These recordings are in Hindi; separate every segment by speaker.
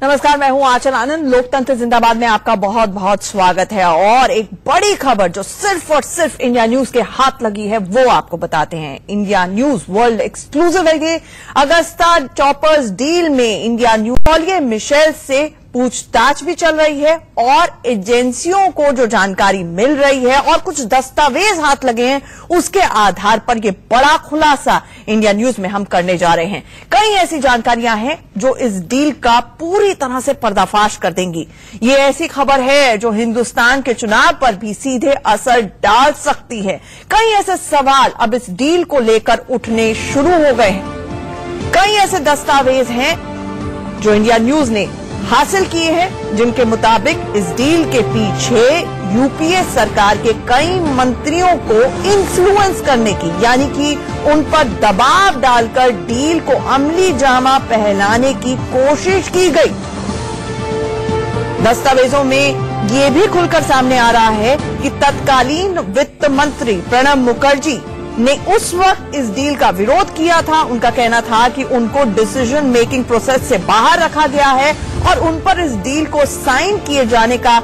Speaker 1: नमस्कार, मैं हूं आंचल आनंद। लोकतंत्र जिंदाबाद में आपका बहुत बहुत स्वागत है। और एक बड़ी खबर जो सिर्फ और सिर्फ इंडिया न्यूज के हाथ लगी है वो आपको बताते हैं। इंडिया न्यूज वर्ल्ड एक्सक्लूसिव है ये। अगस्ता चॉपर्स डील में इंडिया न्यूज मिशेल से पूछताछ भी चल रही है और एजेंसियों को जो जानकारी मिल रही है और कुछ दस्तावेज हाथ लगे हैं उसके आधार पर यह बड़ा खुलासा इंडिया न्यूज में हम करने जा रहे हैं। कई ऐसी जानकारियां हैं जो इस डील का पूरी तरह से पर्दाफाश कर देंगी। ये ऐसी खबर है जो हिंदुस्तान के चुनाव पर भी सीधे असर डाल सकती है। कई ऐसे सवाल अब इस डील को लेकर उठने शुरू हो गए हैं। कई ऐसे दस्तावेज हैं जो इंडिया न्यूज ने हासिल किए हैं जिनके मुताबिक इस डील के पीछे यूपीए सरकार के कई मंत्रियों को इन्फ्लुएंस करने की, यानी कि उन पर दबाव डालकर डील को अमली जामा पहनाने की कोशिश की गई। दस्तावेजों में ये भी खुलकर सामने आ रहा है कि तत्कालीन वित्त मंत्री प्रणब मुखर्जी ने उस वक्त इस डील का विरोध किया था। उनका कहना था कि उनको डिसीजन मेकिंग प्रोसेस से बाहर रखा गया है और उन पर इस डील को साइन किए जाने का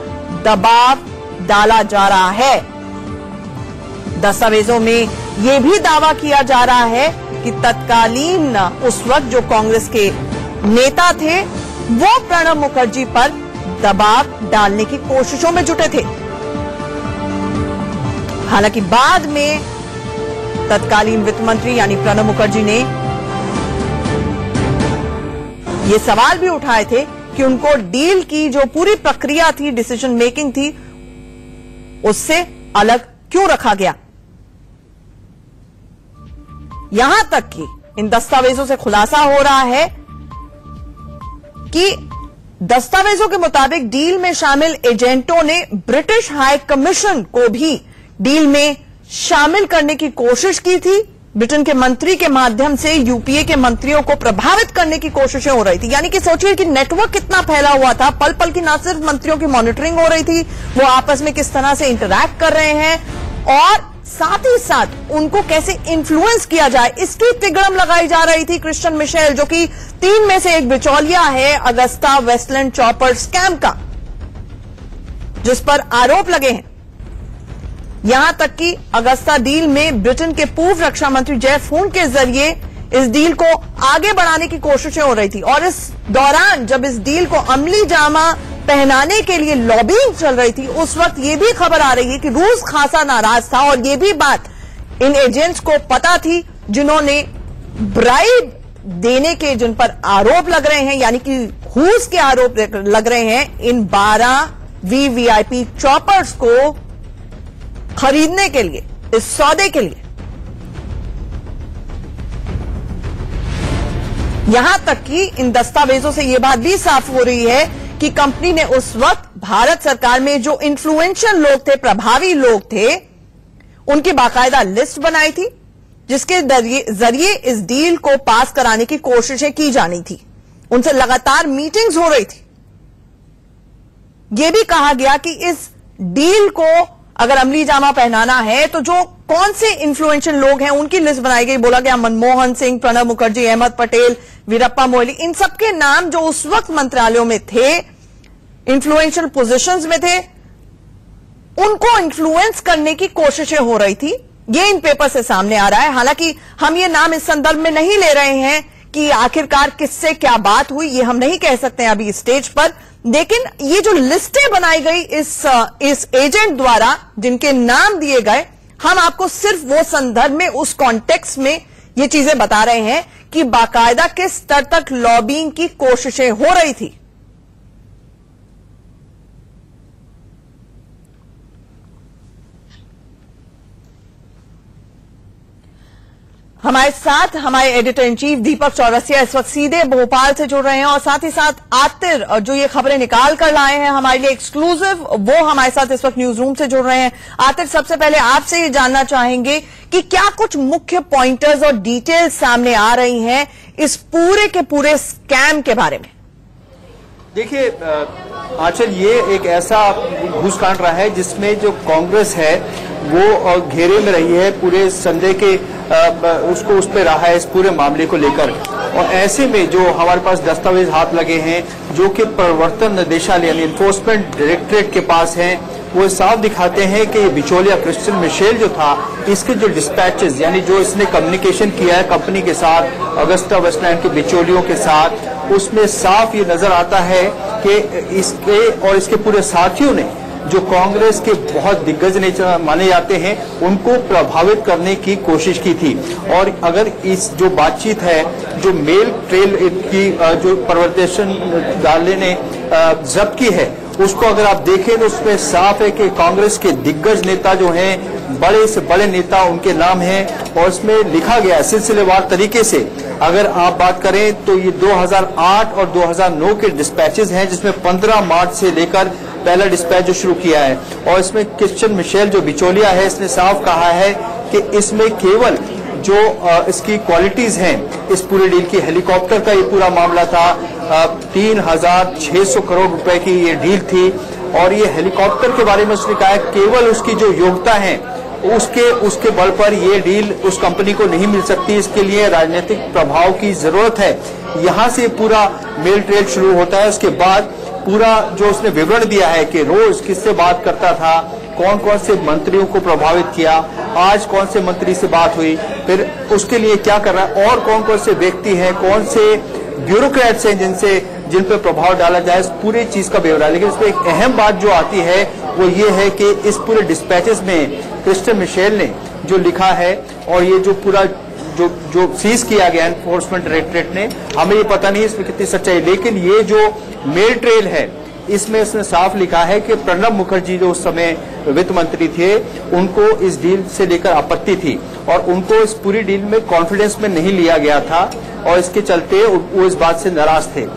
Speaker 1: दबाव डाला जा रहा है। दस्तावेजों में यह भी दावा किया जा रहा है कि तत्कालीन उस वक्त जो कांग्रेस के नेता थे वो प्रणब मुखर्जी पर दबाव डालने की कोशिशों में जुटे थे। हालांकि बाद में तत्कालीन वित्त मंत्री यानी प्रणब मुखर्जी ने ये सवाल भी उठाए थे कि उनको डील की जो पूरी प्रक्रिया थी, डिसीजन मेकिंग थी, उससे अलग क्यों रखा गया। यहां तक कि इन दस्तावेजों से खुलासा हो रहा है कि दस्तावेजों के मुताबिक डील में शामिल एजेंटों ने ब्रिटिश हाई कमीशन को भी डील में शामिल करने की कोशिश की थी। ब्रिटेन के मंत्री के माध्यम से यूपीए के मंत्रियों को प्रभावित करने की कोशिशें हो रही थी। यानी कि सोचिए कि नेटवर्क कितना फैला हुआ था। पल पल की न सिर्फ मंत्रियों की मॉनिटरिंग हो रही थी, वो आपस में किस तरह से इंटरैक्ट कर रहे हैं और साथ ही साथ उनको कैसे इन्फ्लुएंस किया जाए इसकी तिगड़म लगाई जा रही थी। क्रिश्चियन मिशेल जो कि 3 में से एक बिचौलिया है अगस्ता वेस्टलैंड चॉपर स्कैम का, जिस पर आरोप लगे हैं। यहां तक कि अगस्ता डील में ब्रिटेन के पूर्व रक्षा मंत्री जेफ हुन के जरिए इस डील को आगे बढ़ाने की कोशिशें हो रही थी। और इस दौरान जब इस डील को अमली जामा पहनाने के लिए लॉबिंग चल रही थी, उस वक्त यह भी खबर आ रही है कि रूस खासा नाराज था और यह भी बात इन एजेंट्स को पता थी जिन्होंने ब्राइब देने के, जिन पर आरोप लग रहे हैं, यानी कि घूस के आरोप लग रहे हैं इन 12 वीवीआईपी चॉपर्स को खरीदने के लिए, इस सौदे के लिए। यहां तक कि इन दस्तावेजों से यह बात भी साफ हो रही है कि कंपनी ने उस वक्त भारत सरकार में जो इन्फ्लुएंशियल लोग थे, प्रभावी लोग थे, उनकी बाकायदा लिस्ट बनाई थी जिसके जरिए इस डील को पास कराने की कोशिशें की जानी थी। उनसे लगातार मीटिंग्स हो रही थी। यह भी कहा गया कि इस डील को अगर अमली जामा पहनाना है तो जो कौन से इन्फ्लुएंशियल लोग हैं उनकी लिस्ट बनाई गई। बोला गया मनमोहन सिंह, प्रणब मुखर्जी, अहमद पटेल, वीरप्पा मोइली, इन सबके नाम जो उस वक्त मंत्रालयों में थे, इन्फ्लुएंशियल पोजीशंस में थे, उनको इन्फ्लुएंस करने की कोशिशें हो रही थी। ये इन पेपर से सामने आ रहा है। हालांकि हम ये नाम इस संदर्भ में नहीं ले रहे हैं कि आखिरकार किससे क्या बात हुई, ये हम नहीं कह सकते हैं अभी स्टेज पर। लेकिन ये जो लिस्टें बनाई गई इस एजेंट द्वारा, जिनके नाम दिए गए, हम आपको सिर्फ वो संदर्भ में, उस कॉन्टेक्स्ट में ये चीजें बता रहे हैं कि बाकायदा किस स्तर तक लॉबिंग की कोशिशें हो रही थी। हमारे साथ हमारे एडिटर इन चीफ दीपक चौरसिया इस वक्त सीधे भोपाल से जुड़ रहे हैं और साथ ही साथ आतिर जो ये खबरें निकाल कर लाए हैं हमारे लिए एक्सक्लूसिव, वो हमारे साथ इस वक्त न्यूज रूम से जुड़ रहे हैं। आतिर, सबसे पहले आपसे ये जानना चाहेंगे कि क्या कुछ मुख्य पॉइंटर्स और डिटेल्स सामने आ रही हैं इस पूरे के पूरे स्कैम के बारे में?
Speaker 2: देखिए आंचल, ये एक ऐसा घूसकांड रहा है जिसमें जो कांग्रेस है वो घेरे में रही है। पूरे संदेह के उसको उस पर रहा है इस पूरे मामले को लेकर। और ऐसे में जो हमारे पास दस्तावेज हाथ लगे हैं जो कि प्रवर्तन निदेशालय यानी इन्फोर्समेंट डायरेक्टरेट के पास हैं, वो साफ दिखाते हैं कि ये बिचौलिया क्रिश्चियन मिशेल जो था, इसके जो डिस्पैचेस यानी जो इसने कम्युनिकेशन किया है कंपनी के साथ, अगस्ता वेस्टलैंड के बिचौलियों के साथ, उसमें साफ ये नजर आता है कि इसके और इसके पूरे साथियों ने जो कांग्रेस के बहुत दिग्गज नेता माने जाते हैं उनको प्रभावित करने की कोशिश की थी। और अगर इस जो बातचीत है, जो मेल ट्रेल की जो प्रवर्तन डाले ने जब्त की है, उसको अगर आप देखें तो उसमें साफ है कि कांग्रेस के दिग्गज नेता जो हैं, बड़े से बड़े नेता उनके नाम हैं और इसमें लिखा गया है सिलसिलेवार तरीके से। अगर आप बात करें तो ये 2008 और 2009 के डिस्पैचेस हैं, जिसमें 15 मार्च से लेकर पहला डिस्पैच जो शुरू किया है। और इसमें क्रिश्चियन मिशेल जो बिचौलिया है, इसने साफ कहा है कि इसमें केवल जो इसकी क्वालिटीज हैं इस पूरे डील की, हेलीकॉप्टर का ये पूरा मामला था, 3600 करोड़ रुपए की ये डील थी। और ये हेलीकॉप्टर के बारे में उसने कहा है केवल उसकी जो योग्यता है उसके बल पर ये डील उस कंपनी को नहीं मिल सकती, इसके लिए राजनीतिक प्रभाव की जरूरत है। यहां से पूरा मेल ट्रेल शुरू होता है। उसके बाद पूरा जो उसने विवरण दिया है कि रोज किससे बात करता था, कौन कौन से मंत्रियों को प्रभावित किया, आज कौन से मंत्री से बात हुई, फिर उसके लिए क्या कर रहा है, और कौन कौन से व्यक्ति हैं, कौन से ब्यूरोक्रेट्स हैं जिन पर प्रभाव डाला जाए, इस पूरी चीज का ब्यौरा। लेकिन इसमें एक अहम बात जो आती है वो ये है कि इस पूरे डिस्पैचेस में क्रिश्चियन मिशेल ने जो लिखा है और ये जो पूरा जो सीज किया गया एनफोर्समेंट डायरेक्टरेट ने, हमें ये पता नहीं इसमें कितनी सच्चाई, लेकिन ये जो मेल ट्रेल है इसमें उसने साफ लिखा है कि प्रणब मुखर्जी जो उस समय वित्त मंत्री थे, उनको इस डील से लेकर आपत्ति थी और उनको इस पूरी डील में कॉन्फिडेंस में नहीं लिया गया था और इसके चलते वो इस बात से नाराज थे।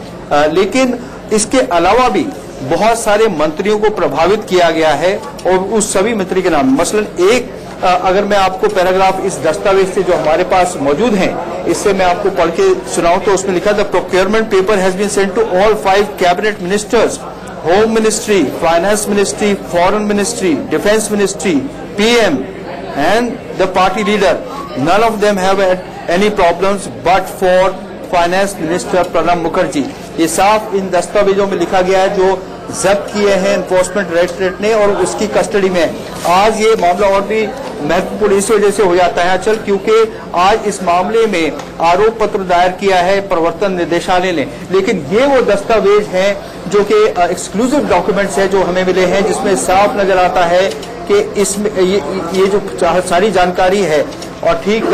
Speaker 2: लेकिन इसके अलावा भी बहुत सारे मंत्रियों को प्रभावित किया गया है और उस सभी मंत्री के नाम, मसलन एक अगर मैं आपको पैराग्राफ इस दस्तावेज से जो हमारे पास मौजूद हैं, इससे मैं आपको पढ़ के सुनाऊं तो उसमें लिखा था, procurement paper has been sent to all 5 cabinet ministers, home ministry, finance ministry, foreign ministry, defence ministry, PM and the party leader. None of them have any problems but for finance minister Pranab Mukherjee. ये साफ इन दस्तावेजों में लिखा गया है जो जब्त किए हैं एनफोर्समेंट डायरेक्टरेट ने और उसकी कस्टडी में। आज ये मामला और भी महत्वपूर्ण इस वजह से हो जाता है अचल, क्योंकि आज इस मामले में आरोप पत्र दायर किया है प्रवर्तन निदेशालय ने, लेकिन ये वो दस्तावेज हैं जो कि एक्सक्लूसिव डॉक्यूमेंट्स है जो हमें मिले हैं, जिसमें साफ नजर आता है कि इसमें ये जो सारी जानकारी है। और ठीक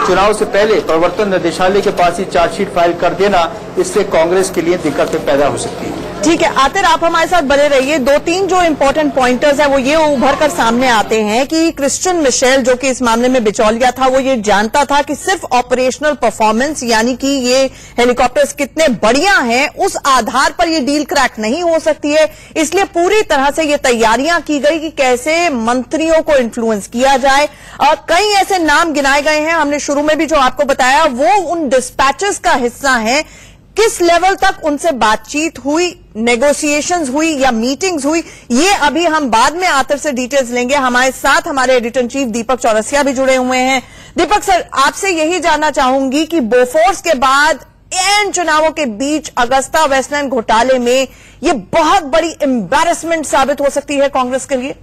Speaker 2: चुनाव से पहले प्रवर्तन निदेशालय के पास ही चार्जशीट फाइल कर देना, इससे कांग्रेस के लिए दिक्कतें पैदा हो सकती है।
Speaker 1: ठीक है आतिर, आप हमारे साथ बने रहिए। 2-3 जो इम्पोर्टेंट पॉइंटर्स है वो ये उभर कर सामने आते हैं कि क्रिश्चियन मिशेल जो कि इस मामले में बिचौलिया था, वो ये जानता था कि सिर्फ ऑपरेशनल परफॉर्मेंस यानी कि ये हेलीकॉप्टर्स कितने बढ़िया हैं उस आधार पर ये डील क्रैक नहीं हो सकती है। इसलिए पूरी तरह से ये तैयारियां की गई कि कैसे मंत्रियों को इन्फ्लुएंस किया जाए। कई ऐसे नाम गिनाए गए हैं, हमने शुरू में भी जो आपको बताया वो उन डिस्पैचेस का हिस्सा है। किस लेवल तक उनसे बातचीत हुई, नेगोशिएशंस हुई या मीटिंग्स हुई, ये अभी हम बाद में आतर से डिटेल्स लेंगे। हमारे साथ हमारे एडिटर इन चीफ दीपक चौरसिया भी जुड़े हुए हैं। दीपक सर, आपसे यही जानना चाहूंगी कि बोफोर्स के बाद इन चुनावों के बीच अगस्ता वेस्टलैंड घोटाले में ये बहुत बड़ी एम्बैरेसमेंट साबित हो सकती है कांग्रेस के लिए।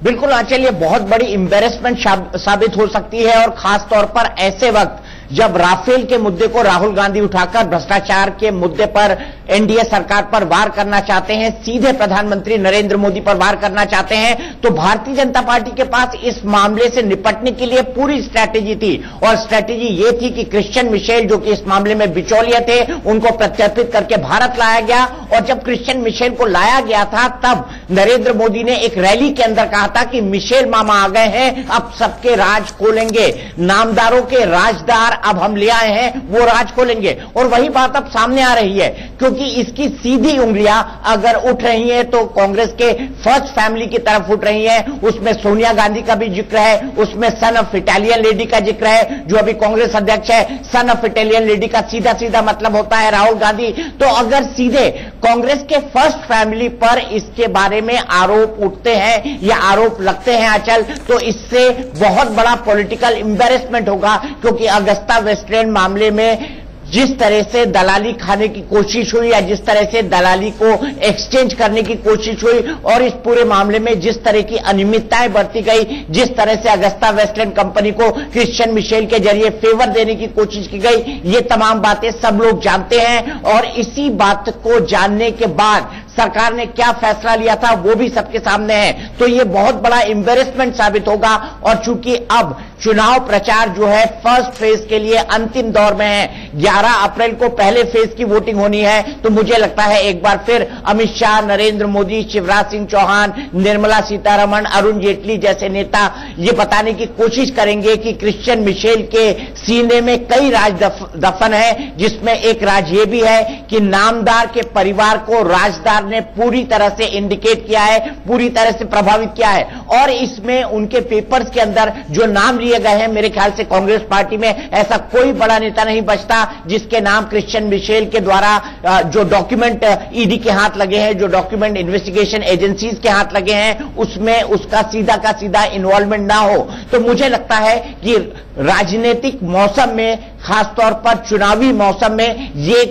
Speaker 3: बिल्कुल आंचल, ये बहुत बड़ी एम्बैरेसमेंट साबित हो सकती है और खास तौर पर ऐसे वक्त जब राफेल के मुद्दे को राहुल गांधी उठाकर भ्रष्टाचार के मुद्दे पर एनडीए सरकार पर वार करना चाहते हैं, सीधे प्रधानमंत्री नरेंद्र मोदी पर वार करना चाहते हैं, तो भारतीय जनता पार्टी के पास इस मामले से निपटने के लिए पूरी स्ट्रैटेजी थी। और स्ट्रैटेजी ये थी कि क्रिश्चियन मिशेल जो कि इस मामले में बिचौलिया थे, उनको प्रत्यर्पित करके भारत लाया गया। और जब क्रिश्चियन मिशेल को लाया गया था तब नरेंद्र मोदी ने एक रैली के अंदर कहा था कि मिशेल मामा आ गए हैं, अब सबके राज खोलेंगे। नामदारों के राजदार अब हम ले आए हैं वो राज खोलेंगे। और वही बात अब सामने आ रही है, क्योंकि इसकी सीधी उंगलियां अगर उठ रही हैं तो कांग्रेस के फर्स्ट फैमिली की तरफ उठ रही हैं। उसमें सोनिया गांधी का भी जिक्र है, उसमें सन ऑफ इटालियन लेडी का जिक्र है, जो अभी कांग्रेस अध्यक्ष है। सन ऑफ इटालियन लेडी का सीधा सीधा मतलब होता है राहुल गांधी। तो अगर सीधे कांग्रेस के फर्स्ट फैमिली पर इसके बारे में आरोप उठते हैं या आरोप लगते हैं आंचल, तो इससे बहुत बड़ा पॉलिटिकल एम्बैरेसमेंट होगा। क्योंकि अगस्ता वेस्टलैंड मामले में जिस तरह से दलाली खाने की कोशिश हुई या जिस तरह से दलाली को एक्सचेंज करने की कोशिश हुई और इस पूरे मामले में जिस तरह की अनियमितताएं बरती गई, जिस तरह से अगस्ता वेस्टलैंड कंपनी को क्रिश्चियन मिशेल के जरिए फेवर देने की कोशिश की गई, ये तमाम बातें सब लोग जानते हैं। और इसी बात को जानने के बाद सरकार ने क्या फैसला लिया था वो भी सबके सामने है। तो ये बहुत बड़ा एम्बैरेसमेंट साबित होगा। और चूंकि अब चुनाव प्रचार जो है फर्स्ट फेज के लिए अंतिम दौर में है, 11 अप्रैल को पहले फेज की वोटिंग होनी है, तो मुझे लगता है एक बार फिर अमित शाह, नरेंद्र मोदी, शिवराज सिंह चौहान, निर्मला सीतारमण, अरुण जेटली जैसे नेता ये बताने की कोशिश करेंगे कि क्रिश्चियन मिशेल के सीने में कई राज दफन है, जिसमें एक राज ये भी है कि नामदार के परिवार को राजदार ने पूरी तरह से इंडिकेट किया है, पूरी तरह से प्रभावित किया है। और इसमें उनके पेपर्स के अंदर जो नाम लिए गए हैं, मेरे ख्याल से कांग्रेस पार्टी में ऐसा कोई बड़ा नेता नहीं बचता जिसके नाम क्रिश्चियन मिशेल के द्वारा जो डॉक्यूमेंट ईडी के हाथ लगे हैं, जो डॉक्यूमेंट इन्वेस्टिगेशन एजेंसीज के हाथ लगे हैं, उसमें उसका सीधा का सीधा इन्वॉल्वमेंट ना हो। तो मुझे लगता है कि राजनीतिक मौसम में, खासतौर पर चुनावी मौसम में, ये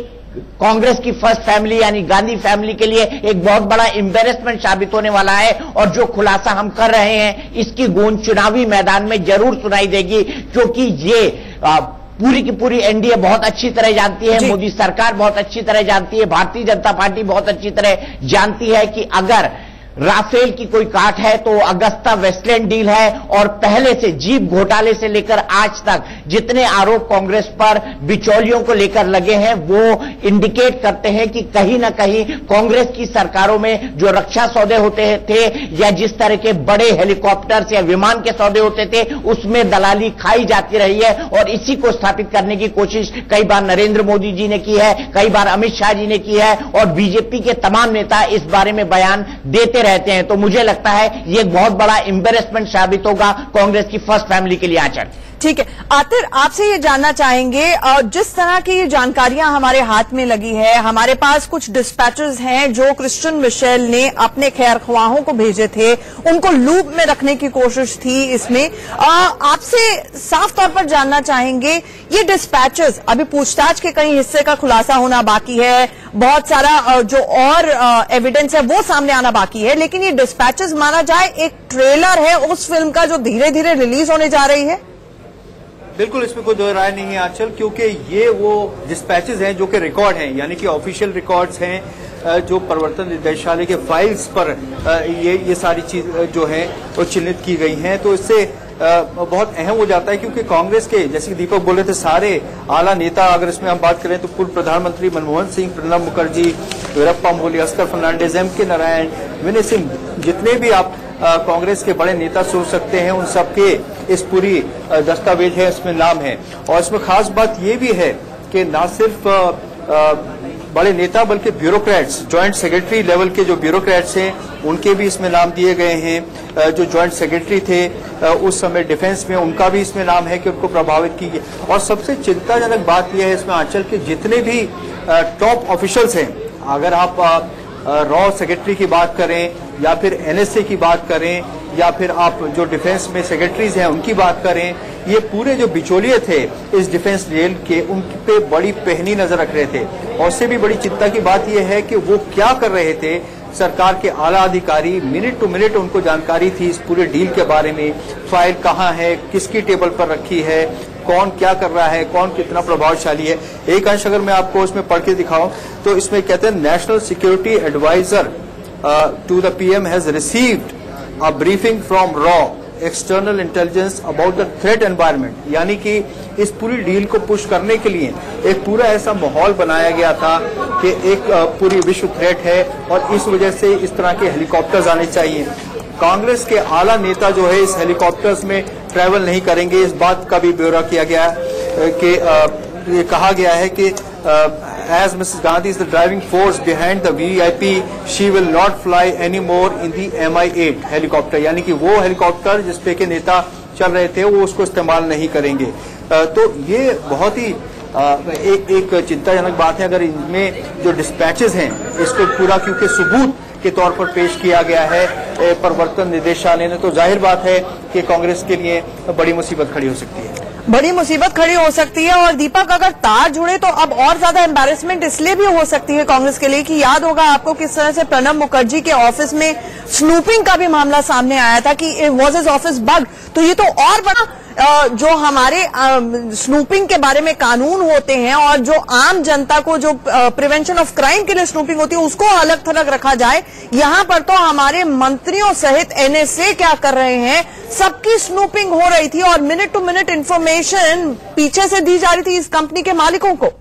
Speaker 3: कांग्रेस की फर्स्ट फैमिली यानी गांधी फैमिली के लिए एक बहुत बड़ा एम्बैरेसमेंट साबित होने वाला है। और जो खुलासा हम कर रहे हैं इसकी गूंज चुनावी मैदान में जरूर सुनाई देगी, क्योंकि ये पूरी की पूरी एनडीए बहुत अच्छी तरह जानती है, मोदी सरकार बहुत अच्छी तरह जानती है, भारतीय जनता पार्टी बहुत अच्छी तरह जानती है कि अगर राफेल की कोई काट है तो अगस्ता वेस्टलैंड डील है। और पहले से जीप घोटाले से लेकर आज तक जितने आरोप कांग्रेस पर बिचौलियों को लेकर लगे हैं वो इंडिकेट करते हैं कि कहीं ना कहीं कांग्रेस की सरकारों में जो रक्षा सौदे होते थे या जिस तरह के बड़े हेलीकॉप्टर्स या विमान के सौदे होते थे उसमें दलाली खाई जाती रही है। और इसी को स्थापित करने की कोशिश कई बार नरेंद्र मोदी जी ने की है, कई बार अमित शाह जी ने की है और बीजेपी के तमाम नेता इस बारे में बयान देते रहते हैं। तो मुझे लगता है ये एक बहुत बड़ा एम्बैरेसमेंट साबित होगा कांग्रेस की फर्स्ट फैमिली के लिए आचरण।
Speaker 1: ठीक है आतिर, आपसे ये जानना चाहेंगे, जिस तरह की ये जानकारियां हमारे हाथ में लगी है, हमारे पास कुछ डिस्पैचेस हैं जो क्रिश्चियन मिशेल ने अपने खैरख्वाहों को भेजे थे, उनको लूप में रखने की कोशिश थी इसमें। आपसे साफ तौर पर जानना चाहेंगे, ये डिस्पैचेस अभी पूछताछ के कई हिस्से का खुलासा होना बाकी है, बहुत सारा जो और एविडेंस है वो सामने आना बाकी है, लेकिन ये डिस्पैचेस माना जाए एक ट्रेलर है उस फिल्म का जो धीरे धीरे रिलीज होने जा रही है।
Speaker 2: बिल्कुल, इसमें कोई दो राय नहीं है आंचल, क्योंकि ये वो डिस्पैचेस हैं जो कि रिकॉर्ड हैं, यानी कि ऑफिशियल रिकॉर्ड्स हैं जो प्रवर्तन निदेशालय के फाइल्स पर ये सारी चीज जो है वो चिन्हित की गई हैं। तो इससे बहुत अहम हो जाता है, क्योंकि कांग्रेस के, जैसे कि दीपक बोले थे, सारे आला नेता, अगर इसमें हम बात करें तो पूर्व प्रधानमंत्री मनमोहन सिंह, प्रणब मुखर्जी, वीरप्पा मोइली, अस्कर फर्नांडिस, एम.के. नारायण, विनय सिंह, जितने भी आप कांग्रेस के बड़े नेता सोच सकते हैं, उन सबके इस पूरी दस्तावेज है, इसमें नाम है। और इसमें खास बात ये भी है कि न सिर्फ बड़े नेता बल्कि ब्यूरोक्रेट्स, ज्वाइंट सेक्रेटरी लेवल के जो ब्यूरोक्रेट्स हैं उनके भी इसमें नाम दिए गए हैं। जो ज्वाइंट सेक्रेटरी थे उस समय डिफेंस में, उनका भी इसमें नाम है कि उनको प्रभावित की गई। और सबसे चिंताजनक बात यह है इसमें आंचल के जितने भी टॉप ऑफिशियल्स हैं, अगर आप रॉ सेक्रेटरी की बात करें या फिर एनएसए की बात करें या फिर आप जो डिफेंस में सेक्रेटरीज हैं उनकी बात करें, ये पूरे जो बिचौलिए थे इस डिफेंस रेल के, उन पे बड़ी पहनी नजर रख रहे थे। और उससे भी बड़ी चिंता की बात यह है कि वो क्या कर रहे थे। सरकार के आला अधिकारी, मिनट टू मिनट उनको जानकारी थी इस पूरे डील के बारे में, फाइल कहाँ है, किसकी टेबल पर रखी है, कौन क्या कर रहा है, कौन कितना प्रभावशाली है। एक अंश अगर मैं आपको इसमें पढ़ के दिखाऊं तो इसमें कहते हैं, national security adviser to the PM has received a briefing from रॉ external intelligence about the threat environment. यानी कि इस पूरी डील को पुश करने के लिए एक पूरा ऐसा माहौल बनाया गया था कि एक पूरी विश्व थ्रेट है और इस वजह से इस तरह के हेलीकॉप्टर्स आने चाहिए। कांग्रेस के आला नेता जो है इस हेलीकॉप्टर्स में ट्रैवल नहीं करेंगे, इस बात का भी ब्यौरा किया गया है। ये कहा गया है कि as Mrs. Gandhi is the driving force behind the VIP, she will not fly anymore in the Mi-8 helicopter, यानी कि वो हेलीकॉप्टर जिसपे के नेता चल रहे थे वो उसको इस्तेमाल नहीं करेंगे। तो ये बहुत ही एक चिंताजनक बात है अगर इनमें जो डिस्पैचेस हैं इसको पूरा क्योंकि सबूत के तौर पर पेश किया गया है प्रवर्तन निदेशालय ने, तो जाहिर बात है कि कांग्रेस के लिए बड़ी मुसीबत खड़ी हो सकती है।
Speaker 1: बड़ी मुसीबत खड़ी हो सकती है। और दीपक, अगर तार जुड़े तो अब और ज्यादा एम्बैरेसमेंट इसलिए भी हो सकती है कांग्रेस के लिए कि याद होगा आपको किस तरह से प्रणब मुखर्जी के ऑफिस में स्नूपिंग का भी मामला सामने आया था कि वाज हिज ऑफिस बग। तो ये तो और बड़ा जो हमारे स्नूपिंग के बारे में कानून होते हैं और जो आम जनता को जो प्रिवेंशन ऑफ क्राइम के लिए स्नूपिंग होती है उसको अलग थलग रखा जाए। यहां पर तो हमारे मंत्रियों सहित एनएसए क्या कर रहे हैं, सबकी स्नूपिंग हो रही थी और मिनट टू मिनट इंफॉर्मेशन पीछे से दी जा रही थी इस कंपनी के मालिकों को।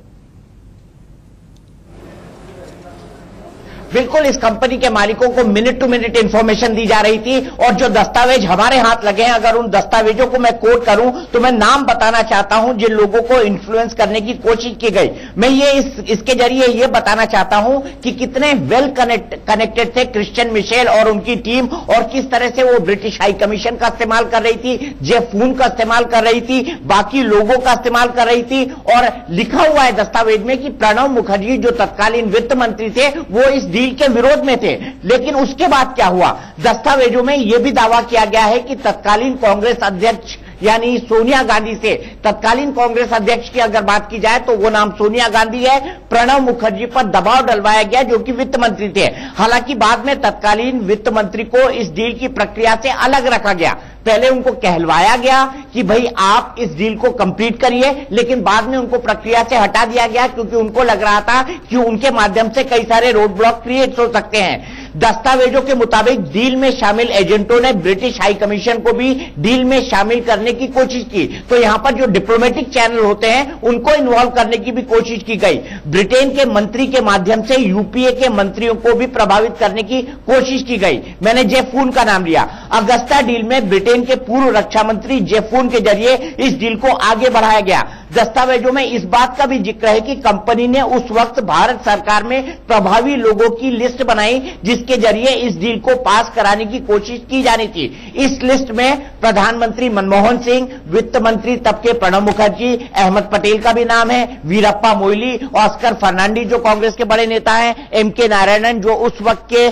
Speaker 3: बिल्कुल, इस कंपनी के मालिकों को मिनट टू मिनट इंफॉर्मेशन दी जा रही थी और जो दस्तावेज हमारे हाथ लगे हैं, अगर उन दस्तावेजों को मैं कोट करूं तो मैं नाम बताना चाहता हूं जिन लोगों को इन्फ्लुएंस करने की कोशिश की गई। मैं ये इसके जरिए ये बताना चाहता हूं कि कितने वेल कनेक्टेड थे क्रिश्चियन मिशेल और उनकी टीम और किस तरह से वो ब्रिटिश हाई कमीशन का इस्तेमाल कर रही थी, जेफ फून का इस्तेमाल कर रही थी, बाकी लोगों का इस्तेमाल कर रही थी। और लिखा हुआ है दस्तावेज में कि प्रणब मुखर्जी जो तत्कालीन वित्त मंत्री थे वो इस डील के विरोध में थे। लेकिन उसके बाद क्या हुआ, दस्तावेजों में यह भी दावा किया गया है कि तत्कालीन कांग्रेस अध्यक्ष यानी सोनिया गांधी से, तत्कालीन कांग्रेस अध्यक्ष की अगर बात की जाए तो वो नाम सोनिया गांधी है, प्रणब मुखर्जी पर दबाव डलवाया गया जो कि वित्त मंत्री थे। हालांकि बाद में तत्कालीन वित्त मंत्री को इस डील की प्रक्रिया से अलग रखा गया। पहले उनको कहलवाया गया कि भाई आप इस डील को कंप्लीट करिए, लेकिन बाद में उनको प्रक्रिया से हटा दिया गया क्योंकि उनको लग रहा था कि उनके माध्यम से कई सारे रोड ब्लॉक क्रिएट हो सकते हैं। दस्तावेजों के मुताबिक डील में शामिल एजेंटों ने ब्रिटिश हाई कमीशन को भी डील में शामिल करने की कोशिश की। तो यहां पर जो डिप्लोमेटिक चैनल होते हैं उनको इन्वॉल्व करने की भी कोशिश की गई। ब्रिटेन के मंत्री के माध्यम से यूपीए के मंत्रियों को भी प्रभावित करने की कोशिश की गई। मैंने जेफ फून का नाम लिया। अगस्ता डील में ब्रिटेन के पूर्व रक्षा मंत्री जेफ फून के जरिए इस डील को आगे बढ़ाया गया। दस्तावेजों में इस बात का भी जिक्र है कि कंपनी ने उस वक्त भारत सरकार में प्रभावी लोगों की लिस्ट बनाई जिसके जरिए इस डील को पास कराने की कोशिश की जानी थी। इस लिस्ट में प्रधानमंत्री मनमोहन सिंह, वित्त मंत्री तब के प्रणब मुखर्जी, अहमद पटेल का भी नाम है, वीरप्पा मोइली, ऑस्कर फर्नांडीज जो कांग्रेस के बड़े नेता हैं, एमके नारायणन जो उस वक्त के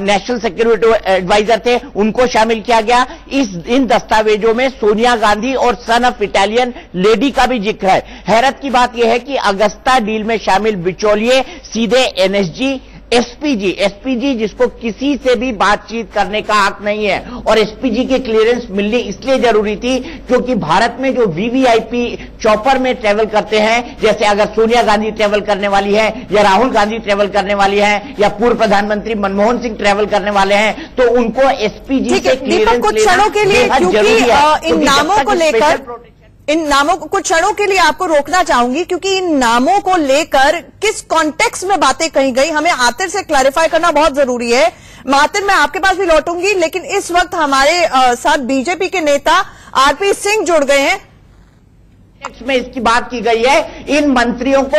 Speaker 3: नेशनल सिक्योरिटी एडवाइजर थे, उनको शामिल किया गया। इन दस्तावेजों में सोनिया गांधी और सन ऑफ इटालियन लेडी का भी जिक्र है। हैरत की बात यह है कि अगस्ता डील में शामिल बिचौलिए सीधे एनएसजी, एसपीजी जिसको किसी से भी बातचीत करने का हक नहीं है और एसपीजी की क्लियरेंस मिलनी इसलिए जरूरी थी क्योंकि भारत में जो वीवीआईपी चॉपर में ट्रेवल करते हैं, जैसे अगर सोनिया गांधी ट्रेवल करने वाली है या राहुल गांधी ट्रेवल करने वाली है या पूर्व प्रधानमंत्री मनमोहन सिंह ट्रेवल करने वाले हैं, तो उनको एसपीजी से क्लियरेंस
Speaker 1: कुछ क्षणों के लिए इन नामों को लेकर इन नामों को कुछ क्षणों के लिए आपको रोकना चाहूंगी क्योंकि इन नामों को लेकर किस कॉन्टेक्स्ट में बातें कही गई हमें आतिर से क्लैरिफाई करना बहुत जरूरी है। आतिर मैं आपके पास भी लौटूंगी, लेकिन इस वक्त हमारे साथ बीजेपी के नेता आरपी सिंह जुड़ गए हैं।
Speaker 3: में इसकी बात की गई है इन मंत्रियों को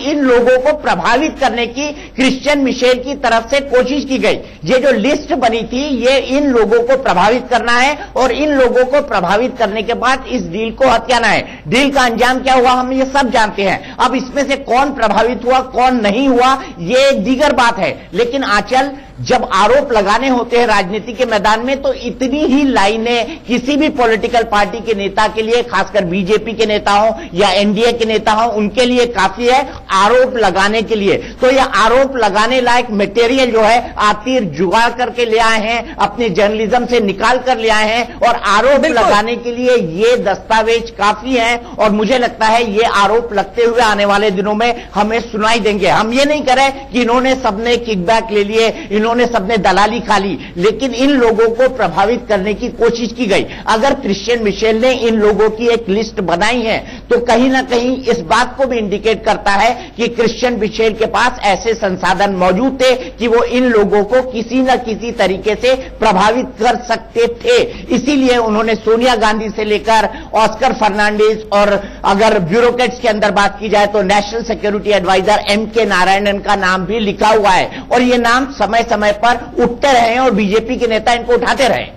Speaker 3: इन लोगों को प्रभावित करने की क्रिश्चियन मिशेल की तरफ से कोशिश की गई। ये जो लिस्ट बनी थी ये इन लोगों को प्रभावित करना है और इन लोगों को प्रभावित करने के बाद इस डील को हथियाना है। डील का अंजाम क्या हुआ हम ये सब जानते हैं। अब इसमें से कौन प्रभावित हुआ कौन नहीं हुआ ये एक दीगर बात है, लेकिन आंचल जब आरोप लगाने होते हैं राजनीति के मैदान में तो इतनी ही लाइनें किसी भी पॉलिटिकल पार्टी के नेता के लिए, खासकर बीजेपी के नेता हो या एनडीए के नेता हो, उनके लिए काफी है आरोप लगाने के लिए। तो यह आरोप लगाने लायक मटेरियल जो है आतिर जुगाड़ करके ले आए हैं, अपने जर्नलिज्म से निकाल कर ले आए हैं और आरोप लगाने के लिए ये दस्तावेज काफी है और मुझे लगता है ये आरोप लगते हुए आने वाले दिनों में हमें सुनाई देंगे। हम ये नहीं करें कि इन्होंने सबने किकबैक ले लिए, इन्होंने सबने दलाली खा ली, लेकिन इन लोगों को प्रभावित करने की कोशिश की गई। अगर क्रिश्चियन मिशेल ने इन लोगों की एक लिस्ट बनाई आई हैं, तो कहीं ना कहीं इस बात को भी इंडिकेट करता है कि क्रिश्चियन मिशेल के पास ऐसे संसाधन मौजूद थे कि वो इन लोगों को किसी न किसी तरीके से प्रभावित कर सकते थे। इसीलिए उन्होंने सोनिया गांधी से लेकर ऑस्कर फर्नांडिस और अगर ब्यूरोक्रेट्स के अंदर बात की जाए तो national security adviser M.K. Narayanan का नाम भी लिखा हुआ है, और ये नाम समय समय पर उठते रहे हैं और बीजेपी के नेता इनको उठाते रहे।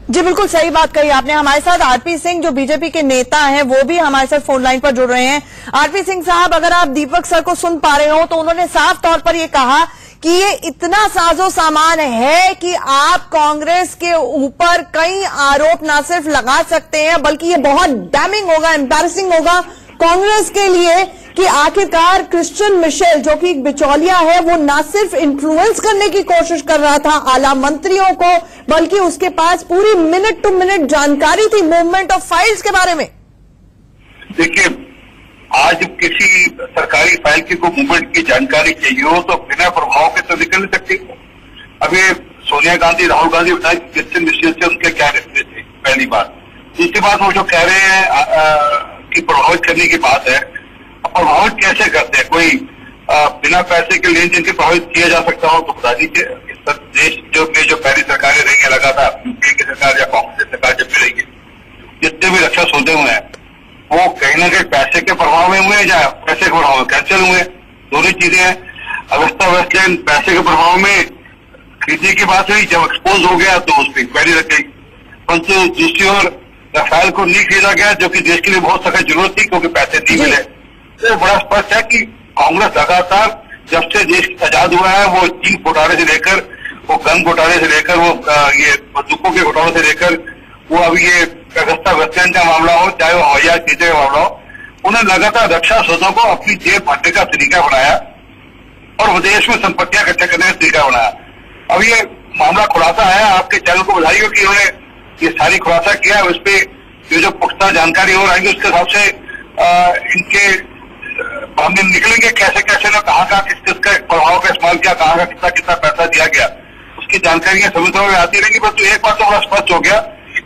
Speaker 1: जी बिल्कुल सही बात कही आपने। हमारे साथ आरपी सिंह जो बीजेपी के नेता हैं वो भी हमारे साथ फोन लाइन पर जुड़ रहे हैं। आरपी सिंह साहब, अगर आप दीपक सर को सुन पा रहे हो तो उन्होंने साफ तौर पर ये कहा कि ये इतना साजो सामान है कि आप कांग्रेस के ऊपर कई आरोप ना सिर्फ लगा सकते हैं बल्कि ये बहुत डैमिंग होगा, एम्बैरेसिंग होगा कांग्रेस के लिए कि आखिरकार क्रिश्चियन मिशेल जो कि एक बिचौलिया है वो ना सिर्फ इन्फ्लुएंस करने की कोशिश कर रहा था आला मंत्रियों को, बल्कि उसके पास पूरी मिनट टू मिनट जानकारी थी मूवमेंट ऑफ फाइल्स के बारे में।
Speaker 4: देखिए, आज किसी सरकारी फाइल की कोई मूवमेंट की जानकारी चाहिए हो तो बिना प्रभाव के तो निकल नहीं सकती। अभी सोनिया गांधी, राहुल गांधी बताए कि क्रिश्चियन मिशेल से उनके क्या रिश्ते थे, पहली बात। दूसरी बात, वो जो कह रहे हैं कि प्रभावित करने की बात है, प्रभावित कैसे करते हैं? कोई बिना पैसे के लेन देन के प्रभावित किया जा सकता हो तो बता दीजिए। देश जो पहली सरकारें रही है लगातार, यूपीए की सरकार या कांग्रेस की सरकार जब भी रही है, जितने भी रक्षा सौदे हुए हैं वो कहीं ना कहीं पैसे के प्रभाव में हुए या पैसे के प्रभाव में कैंसिल हुए, दोनों चीजें हैं। अवस्था वेस्टलैंड पैसे के प्रभाव में खरीदने की बात हुई, जब एक्सपोज हो गया तो उस पर इंक्वायरी रख गई। परंतु दूसरी ओर राफेल को नहीं खरीदा गया जो कि देश के लिए बहुत सख्त जरूरत थी क्योंकि पैसे नहीं मिले। तो बड़ा स्पष्ट है कि कांग्रेस लगातार जब से देश आजाद हुआ है वो चीन घोटाले से लेकर, वो गन घोटाले से लेकर, वो ये बंदूकों के घोटालों से लेकर, वो अभी ये अगस्ता वेस्टलैंड का मामला हो, चाहे वो हवाई जहाज चीजें का मामला हो, उन्होंने लगातार रक्षा सौदों को अपनी जेब भरने का तरीका बनाया और विदेश में संपत्तियां इकट्ठा करने का तरीका बनाया। अब ये मामला खुलासा है, आपके चैनल को बधाई हो कि उन्होंने ये सारी खुलासा किया। उस पर जो पुख्ता जानकारी हो रही है उसके हिसाब से इनके हम निकलेंगे कैसे कैसे ना कहाँ किस किस का प्रभाव का इस्तेमाल किया, कहाँ का कितना कितना पैसा दिया गया, उसकी जानकारियां समय समय में आती रहेंगी। परंतु एक बात तो बड़ा स्पष्ट हो गया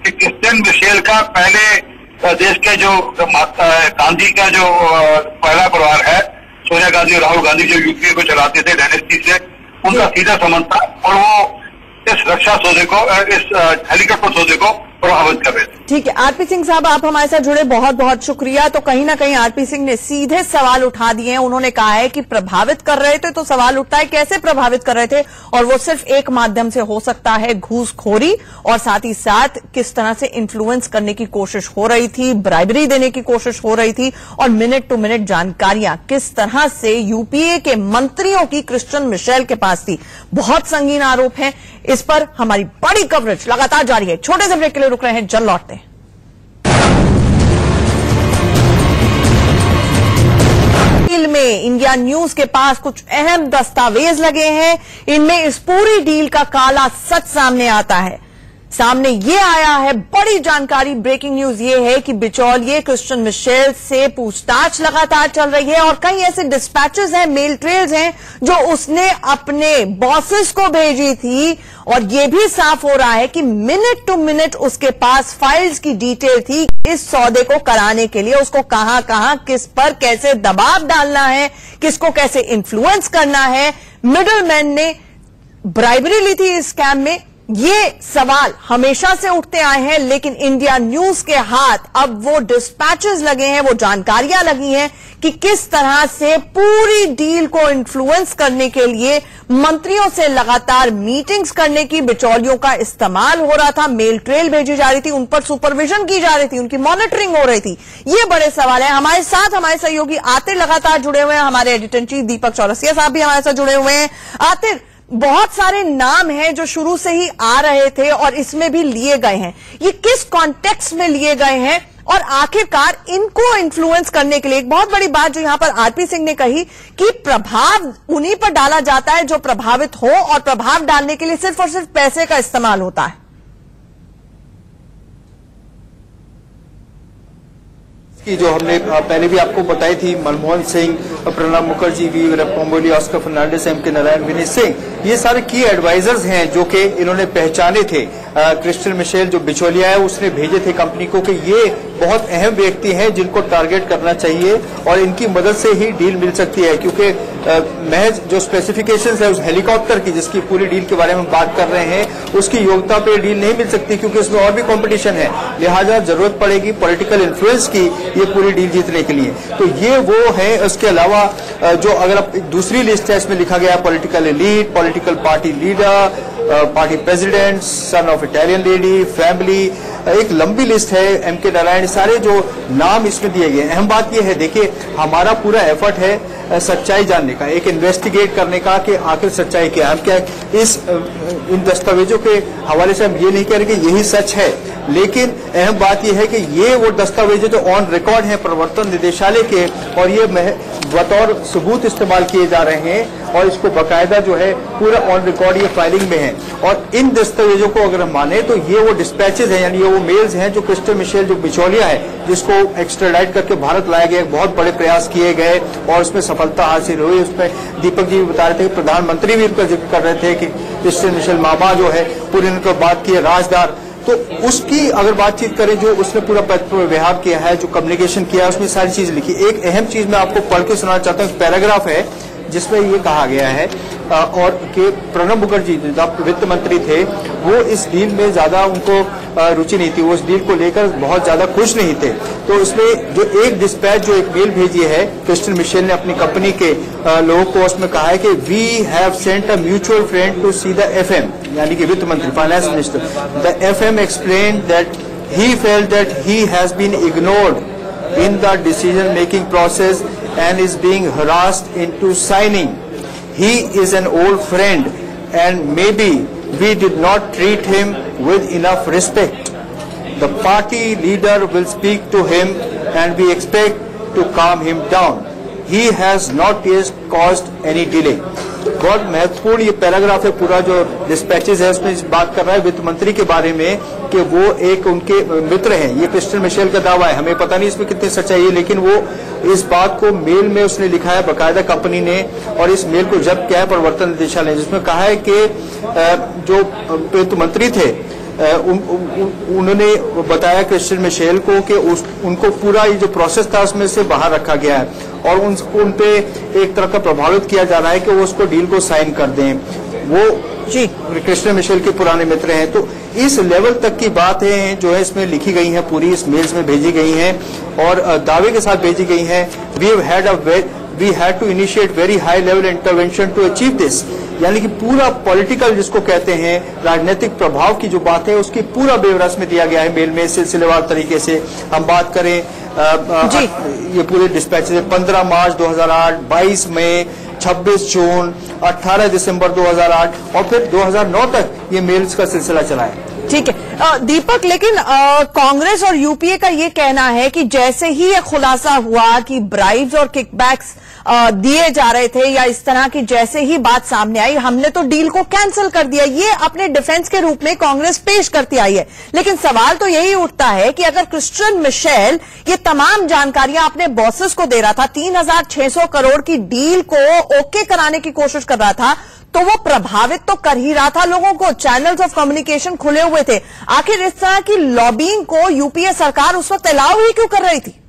Speaker 4: कि क्रिश्चियन मिशेल का पहले देश के जो गांधी का जो पहला परिवार है, सोनिया गांधी और राहुल गांधी जो यूपीए को चलाते थे डायनेस्टी से, उनका सीधा संबंध था और वो इस रक्षा सौदे को, इस हेलीकॉप्टर सौदे को प्रभावित कर रहे थे।
Speaker 1: ठीक है आरपी सिंह साहब, आप हमारे साथ जुड़े, बहुत बहुत शुक्रिया। तो कहीं ना कहीं आरपी सिंह ने सीधे सवाल उठा दिए हैं। उन्होंने कहा है कि प्रभावित कर रहे थे, तो सवाल उठता है कैसे प्रभावित कर रहे थे, और वो सिर्फ एक माध्यम से हो सकता है, घूसखोरी, और साथ ही साथ किस तरह से इन्फ्लुएंस करने की कोशिश हो रही थी, ब्राइबरी देने की कोशिश हो रही थी, और मिनट टू मिनट जानकारियां किस तरह से यूपीए के मंत्रियों की क्रिश्चियन मिशेल के पास थी। बहुत संगीन आरोप है। इस पर हमारी बड़ी कवरेज लगातार जारी है। छोटे से ब्रेक के लिए रुक रहे हैं, जल्द लौटते हैं। में इंडिया न्यूज के पास कुछ अहम दस्तावेज लगे हैं। इनमें इस पूरी डील का काला सच सामने आता है। सामने ये आया है बड़ी जानकारी, ब्रेकिंग न्यूज ये है कि बिचौलिए क्रिश्चियन मिशेल से पूछताछ लगातार चल रही है, और कई ऐसे डिस्पैचेस हैं, मेल ट्रेल्स हैं जो उसने अपने बॉसेस को भेजी थी, और ये भी साफ हो रहा है कि मिनट टू मिनट उसके पास फाइल्स की डिटेल थी इस सौदे को कराने के लिए। उसको कहां कहां किस पर कैसे दबाव डालना है, किसको कैसे इन्फ्लुएंस करना है, मिडलमैन ने ब्राइबरी ली थी इस स्कैम में। ये सवाल हमेशा से उठते आए हैं, लेकिन इंडिया न्यूज के हाथ अब वो डिस्पैचेस लगे हैं, वो जानकारियां लगी हैं कि किस तरह से पूरी डील को इन्फ्लुएंस करने के लिए मंत्रियों से लगातार मीटिंग्स करने की, बिचौलियों का इस्तेमाल हो रहा था, मेल ट्रेल भेजी जा रही थी, उन पर सुपरविजन की जा रही थी, उनकी मॉनिटरिंग हो रही थी। ये बड़े सवाल है। हमारे साथ हमारे सहयोगी आतिर लगातार जुड़े हुए हैं, हमारे एडिटर इन चीफ दीपक चौरसिया साहब भी हमारे साथ जुड़े हुए हैं। आतिर, बहुत सारे नाम हैं जो शुरू से ही आ रहे थे और इसमें भी लिए गए हैं। ये किस कॉन्टेक्स्ट में लिए गए हैं, और आखिरकार इनको इन्फ्लुएंस करने के लिए एक बहुत बड़ी बात जो यहां पर आरपी सिंह ने कही कि प्रभाव उन्हीं पर डाला जाता है जो प्रभावित हो, और प्रभाव डालने के लिए सिर्फ और सिर्फ पैसे का इस्तेमाल होता है।
Speaker 2: की जो हमने पहले भी आपको बताई थी, मनमोहन सिंह, प्रणब मुखर्जी, वी पोम्बोली, ऑस्कर फर्नांडिस, M.K. नारायण, विनीत सिंह, ये सारे की एडवाइजर्स हैं जो कि इन्होंने पहचाने थे। क्रिस्टियन मिशेल जो बिचौलिया है उसने भेजे थे कंपनी को कि ये बहुत अहम व्यक्ति हैं जिनको टारगेट करना चाहिए और इनकी मदद से ही डील मिल सकती है, क्योंकि महज जो स्पेसिफिकेशंस है उस हेलीकॉप्टर की जिसकी पूरी डील के बारे में बात कर रहे हैं उसकी योग्यता पे डील नहीं मिल सकती, क्योंकि इसमें और भी कंपटीशन है, लिहाजा जरूरत पड़ेगी पॉलिटिकल इन्फ्लुएंस की ये पूरी डील जीतने के लिए। तो ये वो है। उसके अलावा जो अगर आप दूसरी लिस्ट है इसमें लिखा गया political elite, political party leader, party president, son of Italian lady, family, एक लंबी लिस्ट है, एमके नारायण, सारे जो नाम इसमें दिए गए। अहम बात यह है, देखिए हमारा पूरा एफर्ट है सच्चाई जानने का, एक इन्वेस्टिगेट करने का कि आखिर सच्चाई क्या है। हम क्या इन दस्तावेजों के हवाले से हम ये नहीं कह रहे कि यही सच है, लेकिन अहम बात यह है कि ये वो दस्तावेज जो ऑन रिकॉर्ड हैं प्रवर्तन निदेशालय के और ये बतौर सबूत इस्तेमाल किए जा रहे हैं और इसको बाकायदा जो है पूरा ऑन रिकॉर्ड ये फाइलिंग में है। और इन दस्तावेजों को अगर हम माने तो ये वो डिस्पैचेज हैं, यानी ये वो मेल्स हैं जो क्रिस्टियन मिशेल जो बिचौलिया है जिसको एक्स्ट्राडाइट करके भारत लाया गया, बहुत बड़े प्रयास किए गए और उसमें सफलता हासिल हुई। उसमें दीपक जी बता रहे थे, प्रधानमंत्री भी उनका जिक्र कर रहे थे कि क्रिस्टियन मिशेल मामा जो है पूरी उनकी बात की है राजदार, तो उसकी अगर बातचीत करें जो उसने पूरा व्यवहार किया है, जो कम्युनिकेशन किया है, उसमें सारी चीज लिखी। एक अहम चीज मैं आपको पढ़ के सुनाना चाहता हूँ, पैराग्राफ है जिसमें ये कहा गया है और कि प्रणब मुखर्जी जो वित्त मंत्री थे वो इस डील में ज्यादा उनको रुचि नहीं थी, वो इस डील को लेकर बहुत ज्यादा खुश नहीं थे। तो इसमें जो एक डिस्पैच जो एक मेल भेजी है क्रिस्टियन मिशेल ने अपनी कंपनी के लोगों को, उसमें कहा है कि we have sent a mutual friend to see the FM, यानी कि वित्त मंत्री finance minister, the FM explained that he felt that he has been ignored in the decision making process and is being harassed into signing. He is an old friend and maybe we did not treat him with enough respect. The party leader will speak to him and we expect to calm him down. He has not yet caused any delay. बहुत महत्वपूर्ण ये पैराग्राफ है, पूरा जो डिस्पैचेज है उसमें इस बात कर रहा है वित्त मंत्री के बारे में कि वो एक उनके मित्र हैं। ये क्रिस्टियन मिशेल का दावा है, हमें पता नहीं इसमें कितनी सच्चाई है, लेकिन वो इस बात को मेल में उसने लिखा है बाकायदा कंपनी ने, और इस मेल को जब्त किया है प्रवर्तन निदेशालय, जिसमें कहा है कि जो वित्त मंत्री थे उन्होंने बताया क्रिस्टियन मिशेल को कि उनको पूरा ये जो प्रोसेस था उसमें से बाहर रखा गया है और उन पे एक तरह का प्रभावित किया जा रहा है कि वो उसको डील को साइन कर दें। वो जी क्रिस्टियन मिशेल के पुराने मित्र हैं, तो इस लेवल तक की बातें जो है इसमें लिखी गई हैं, पूरी इस मेल्स में भेजी गई हैं और दावे के साथ भेजी गई हैं। We had to initiate very high level intervention to achieve this, यानी कि पूरा पॉलिटिकल जिसको कहते हैं राजनीतिक प्रभाव की जो बात है उसकी पूरा ब्यौरा में दिया गया है मेल में सिलसिलेवार तरीके से। हम बात करें ये पूरे डिस्पैच 15 मार्च 2008, 22 मई, 26 जून, 18 दिसंबर 2008 और फिर 2009 तक ये मेल्स का सिलसिला चला है।
Speaker 1: ठीक है दीपक, लेकिन कांग्रेस और यूपीए का ये कहना है कि जैसे ही ये खुलासा हुआ कि ब्राइब्स और किकबैक्स दिए जा रहे थे या इस तरह की जैसे ही बात सामने आई, हमने तो डील को कैंसिल कर दिया, ये अपने डिफेंस के रूप में कांग्रेस पेश करती आई है। लेकिन सवाल तो यही उठता है कि अगर क्रिस्टियन मिशेल ये तमाम जानकारियां अपने बॉसेस को दे रहा था, 3600 करोड़ की डील को ओके कराने की कोशिश कर रहा था, तो वो प्रभावित तो कर ही रहा था लोगों को, चैनल्स ऑफ कम्युनिकेशन खुले हुए थे। आखिर इस तरह की लॉबिंग को यूपीए सरकार उस वक्त अलाउ ही क्यों कर रही थी?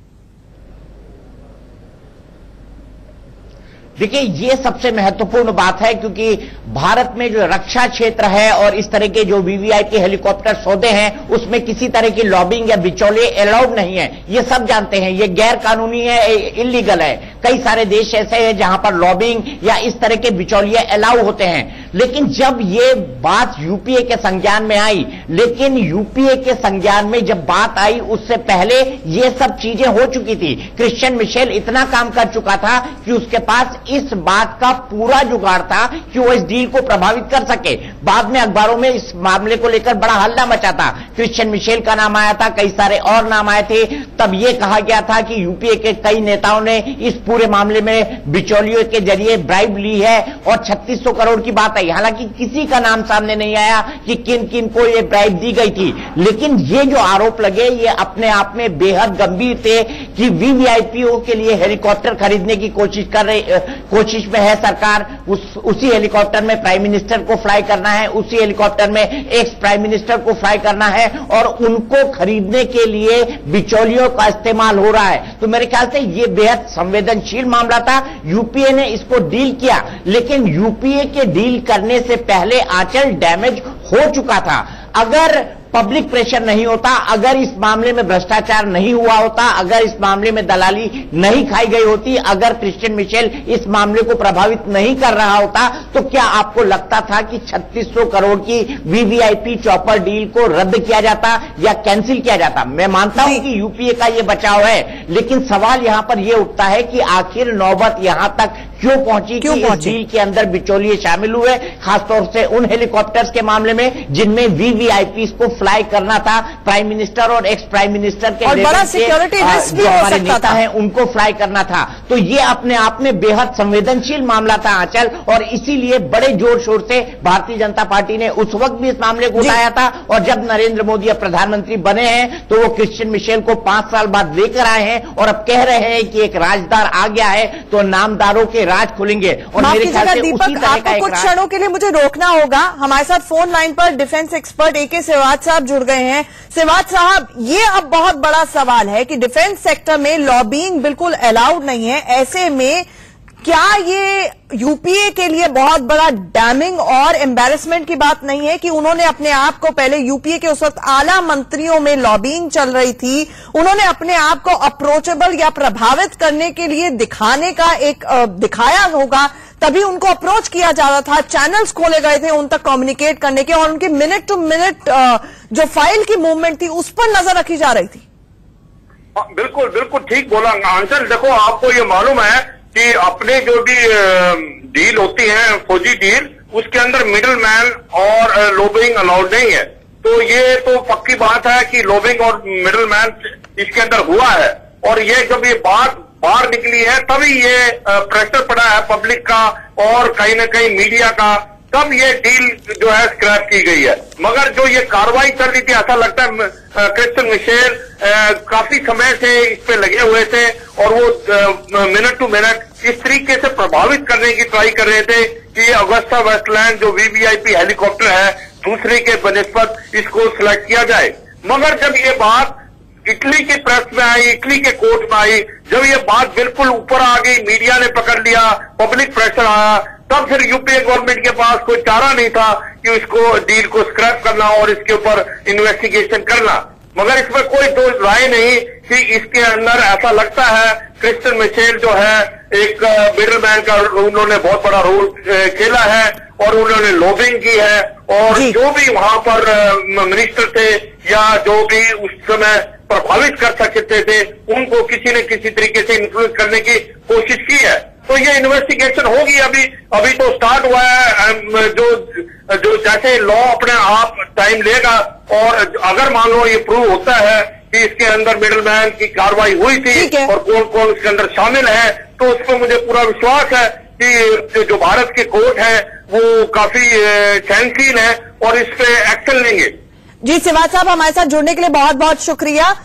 Speaker 3: देखिए ये सबसे महत्वपूर्ण बात है, क्योंकि भारत में जो रक्षा क्षेत्र है और इस तरह के जो वीवीआईपी हेलीकॉप्टर सौदे हैं उसमें किसी तरह की लॉबिंग या बिचौलिए अलाउड नहीं है, ये सब जानते हैं, ये गैर कानूनी है, इलीगल है। कई सारे देश ऐसे हैं जहां पर लॉबिंग या इस तरह के बिचौलिए अलाउ होते हैं। लेकिन जब ये बात यूपीए के संज्ञान में आई, लेकिन यूपीए के संज्ञान में जब बात आई उससे पहले ये सब चीजें हो चुकी थी। क्रिस्टियन मिशेल इतना काम कर चुका था कि उसके पास इस बात का पूरा जुगाड़ था कि वो इस डील को प्रभावित कर सके। बाद में अखबारों में इस मामले को लेकर बड़ा हल्ला मचा था, क्रिस्टियन मिशेल का नाम आया था, कई सारे और नाम आए थे। तब ये कहा गया था कि यूपीए के कई नेताओं ने इस पूरे मामले में बिचौलियों के जरिए ब्राइब ली है और 3600 करोड़ की बात आई। हालांकि किसी का नाम सामने नहीं आया कि किन किन को ये ब्राइब दी गई थी, लेकिन ये जो आरोप लगे ये अपने आप में बेहद गंभीर थे कि वीवीआईपीओ के लिए हेलीकॉप्टर खरीदने की कोशिश में है सरकार। उसी हेलीकॉप्टर में प्राइम मिनिस्टर को फ्लाई करना है, उसी हेलीकॉप्टर में एक्स प्राइम मिनिस्टर को फ्लाई करना है और उनको खरीदने के लिए बिचौलियों का इस्तेमाल हो रहा है। तो मेरे ख्याल से ये बेहद संवेदनशील मामला था। यूपीए ने इसको डील किया, लेकिन यूपीए के डील करने से पहले आंचल डैमेज हो चुका था। अगर पब्लिक प्रेशर नहीं होता, अगर इस मामले में भ्रष्टाचार नहीं हुआ होता, अगर इस मामले में दलाली नहीं खाई गई होती, अगर क्रिश्चियन मिशेल इस मामले को प्रभावित नहीं कर रहा होता, तो क्या आपको लगता था कि 3600 करोड़ की वीवीआईपी चॉपर डील को रद्द किया जाता या कैंसिल किया जाता? मैं मानता हूं कि यूपीए का यह बचाव है, लेकिन सवाल यहां पर यह उठता है कि आखिर नौबत यहां तक क्यों पहुंची कि इस डील के अंदर बिचौलिए शामिल हुए, खासतौर से उन हेलीकॉप्टर्स के मामले में जिनमें वीवीआईपी को फ्लाई करना था, प्राइम मिनिस्टर और एक्स प्राइम मिनिस्टर के
Speaker 1: और बड़ा सिक्योरिटी रिस्क भी
Speaker 3: जो
Speaker 1: हो
Speaker 3: हमारे
Speaker 1: सकता
Speaker 3: नेता हैं उनको फ्लाई करना था। तो ये अपने आप में बेहद संवेदनशील मामला था आंचल, और इसीलिए बड़े जोर शोर से भारतीय जनता पार्टी ने उस वक्त भी इस मामले को उठाया था। और जब नरेंद्र मोदी अब प्रधानमंत्री बने हैं तो वो क्रिश्चियन मिशेल को 5 साल बाद लेकर आए हैं और अब कह रहे हैं कि एक राजदार आ गया है तो नामदारों के राज खुलेंगे। और मेरे ख्याल से
Speaker 1: दीपक, आपको कुछ क्षणों के लिए मुझे रोकना होगा। हमारे साथ फोन लाइन पर डिफेंस एक्सपर्ट AK सेहवाग साहब जुड़ गए हैं। सेहवाग साहब, ये अब बहुत बड़ा सवाल है कि डिफेंस सेक्टर में लॉबिंग बिल्कुल अलाउड नहीं है। ऐसे में क्या ये यूपीए के लिए बहुत बड़ा डैमिंग और एम्बैरेसमेंट की बात नहीं है कि उन्होंने अपने आप को, पहले यूपीए के उस वक्त आला मंत्रियों में लॉबिंग चल रही थी, उन्होंने अपने आप को अप्रोचेबल या प्रभावित करने के लिए दिखाने का एक दिखाया होगा, तभी उनको अप्रोच किया जा रहा था, चैनल्स खोले गए थे उन तक कम्युनिकेट करने के, और उनकी मिनट टू मिनट जो फाइल की मूवमेंट थी उस पर नजर रखी जा रही थी।
Speaker 4: बिल्कुल बिल्कुल ठीक बोला आंचल। देखो, आपको ये मालूम है कि अपने जो भी डील होती है, फौजी डील, उसके अंदर मिडिल मैन और लॉबिंग अलाउड नहीं है। तो ये तो पक्की बात है कि लॉबिंग और मिडिल मैन इसके अंदर हुआ है, और ये जब ये बात बाहर निकली है तभी ये प्रेशर पड़ा है पब्लिक का और कहीं ना कहीं मीडिया का, तब ये डील जो है स्क्रैप की गई है। मगर जो ये कार्रवाई चल रही थी, ऐसा लगता है क्रिश्चियन मिशेल काफी समय से इस पे लगे हुए थे और वो मिनट टू मिनट इस तरीके से प्रभावित करने की ट्राई कर रहे थे कि अगस्ता वेस्टलैंड जो वीवीआईपी हेलीकॉप्टर है दूसरे के बनिस्बत इसको सिलेक्ट किया जाए। मगर जब ये बात इटली की प्रेस में आई, इटली के कोर्ट में आई, जब ये बात बिल्कुल ऊपर आ गई, मीडिया ने पकड़ लिया, पब्लिक प्रेशर आया, तब फिर यूपीए गवर्नमेंट के पास कोई चारा नहीं था कि इसको डील को स्क्रैप करना और इसके ऊपर इन्वेस्टिगेशन करना। मगर इसमें कोई दो राय नहीं कि इसके अंदर ऐसा लगता है क्रिश्चियन मिशेल जो है एक मिडिल मैन का उन्होंने बहुत बड़ा रोल खेला है और उन्होंने लॉबिंग की है, और जो भी वहां पर मिनिस्टर थे या जो भी उस समय प्रभावित कर सकते थे उनको किसी न किसी तरीके से इन्फ्लुएंस करने की कोशिश की है। तो ये इन्वेस्टिगेशन होगी, अभी तो स्टार्ट हुआ है। जो जैसे लॉ अपने आप टाइम लेगा, और अगर मान लो ये प्रूव होता है कि इसके अंदर मिडिलमैन की कार्रवाई हुई थी और कौन कौन इसके अंदर शामिल है, तो उस पर मुझे पूरा विश्वास है कि जो भारत के कोर्ट है वो काफी सहनशील है और इस पे एक्शन लेंगे।
Speaker 1: जी सेहवाग साहब, हमारे साथ जुड़ने के लिए बहुत बहुत शुक्रिया।